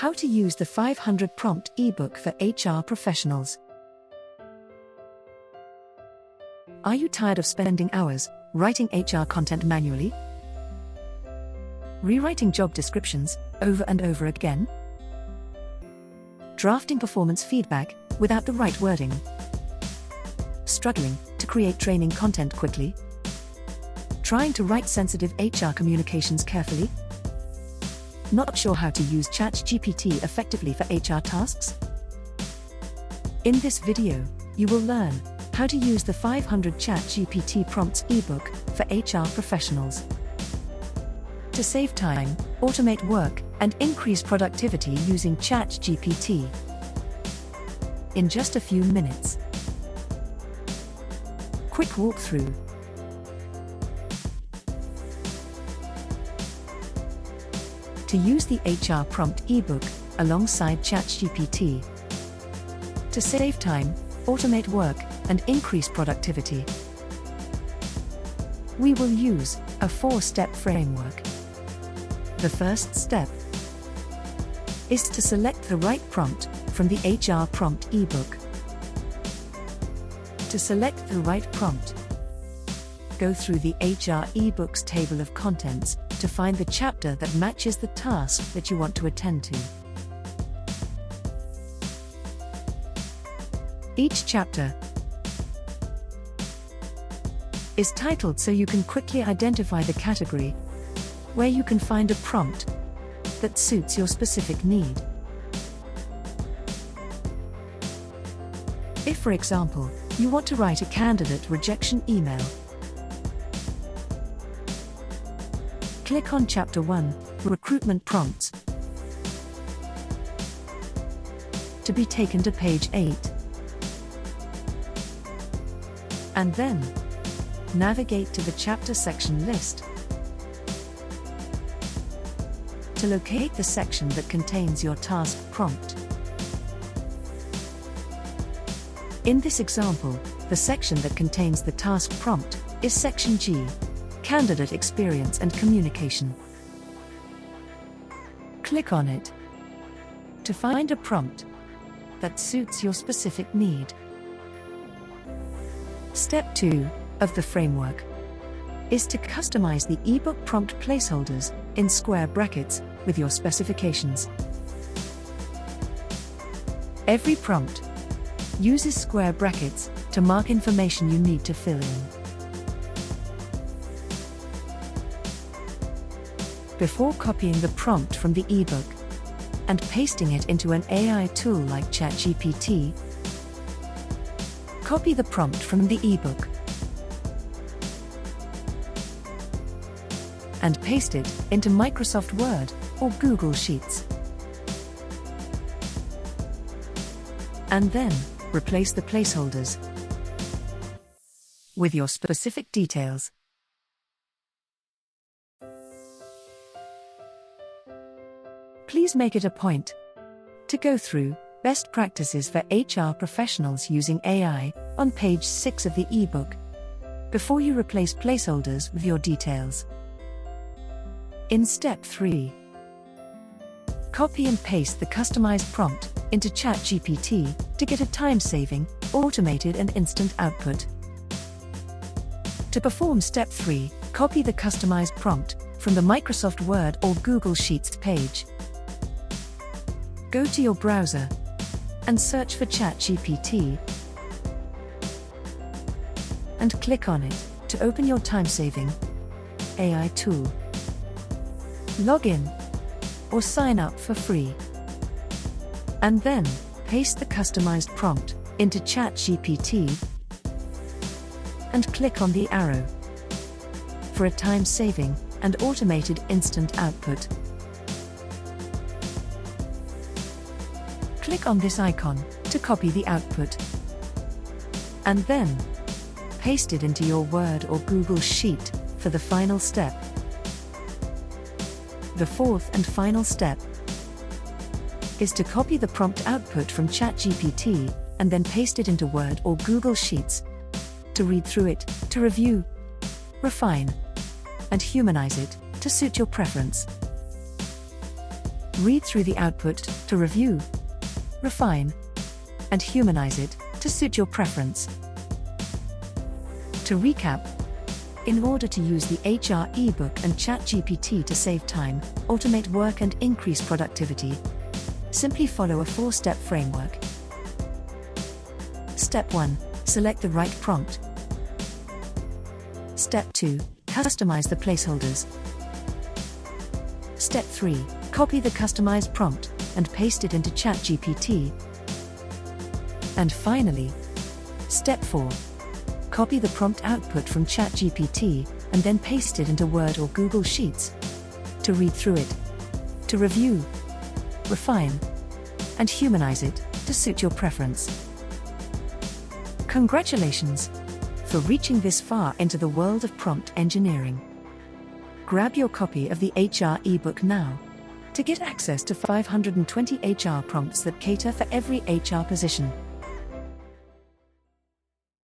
How to use the 500 prompt ebook for HR professionals. Are you tired of spending hours writing HR content manually? Rewriting job descriptions over and over again? Drafting performance feedback without the right wording? Struggling to create training content quickly? Trying to write sensitive HR communications carefully? Not sure how to use ChatGPT effectively for HR tasks? In this video, you will learn how to use the 500 ChatGPT prompts ebook for HR professionals. To save time, automate work, and increase productivity using ChatGPT in just a few minutes. Quick walkthrough. To use the HR prompt ebook alongside ChatGPT. To save time, automate work, and increase productivity. We will use a 4-step framework. The first step is to select the right prompt from the HR prompt ebook. To select the right prompt, go through the HR ebooks table of contents to find the chapter that matches the task that you want to attend to. Each chapter is titled so you can quickly identify the category where you can find a prompt that suits your specific need. If, for example, you want to write a candidate rejection email, click on Chapter 1, Recruitment Prompts, to be taken to page 8. And then, navigate to the chapter section list to locate the section that contains your task prompt. In this example, the section that contains the task prompt is Section G, Candidate Experience and Communication. Click on it to find a prompt that suits your specific need. Step 2 of the framework is to customize the ebook prompt placeholders in square brackets with your specifications. Every prompt uses square brackets to mark information you need to fill in. Before copying the prompt from the ebook and pasting it into an AI tool like ChatGPT, copy the prompt from the ebook and paste it into Microsoft Word or Google Sheets. And then, replace the placeholders with your specific details. Please make it a point to go through Best Practices for HR Professionals using AI on page 6 of the ebook before you replace placeholders with your details. In Step 3, copy and paste the customized prompt into ChatGPT to get a time-saving, automated and instant output. To perform Step 3, copy the customized prompt from the Microsoft Word or Google Sheets page. Go to your browser and search for ChatGPT and click on it to open your time-saving AI tool. Log in or sign up for free. And then, paste the customized prompt into ChatGPT and click on the arrow for a time-saving and automated instant output. Click on this icon to copy the output and then paste it into your Word or Google Sheet for the final step. The fourth and final step is to copy the prompt output from ChatGPT and then paste it into Word or Google Sheets to read through it, to review, refine, and humanize it to suit your preference. Read through the output to review, refine, and humanize it to suit your preference. To recap, in order to use the HR eBook and ChatGPT to save time, automate work, and increase productivity, simply follow a 4-step framework. Step 1. Select the right prompt. Step 2. Customize the placeholders. Step 3. Copy the customized prompt and paste it into ChatGPT. And finally, Step 4. Copy the prompt output from ChatGPT and then paste it into Word or Google Sheets. To read through it, to review, refine, and humanize it to suit your preference. Congratulations for reaching this far into the world of prompt engineering. Grab your copy of the HR eBook now to get access to 520 HR prompts that cater for every HR position.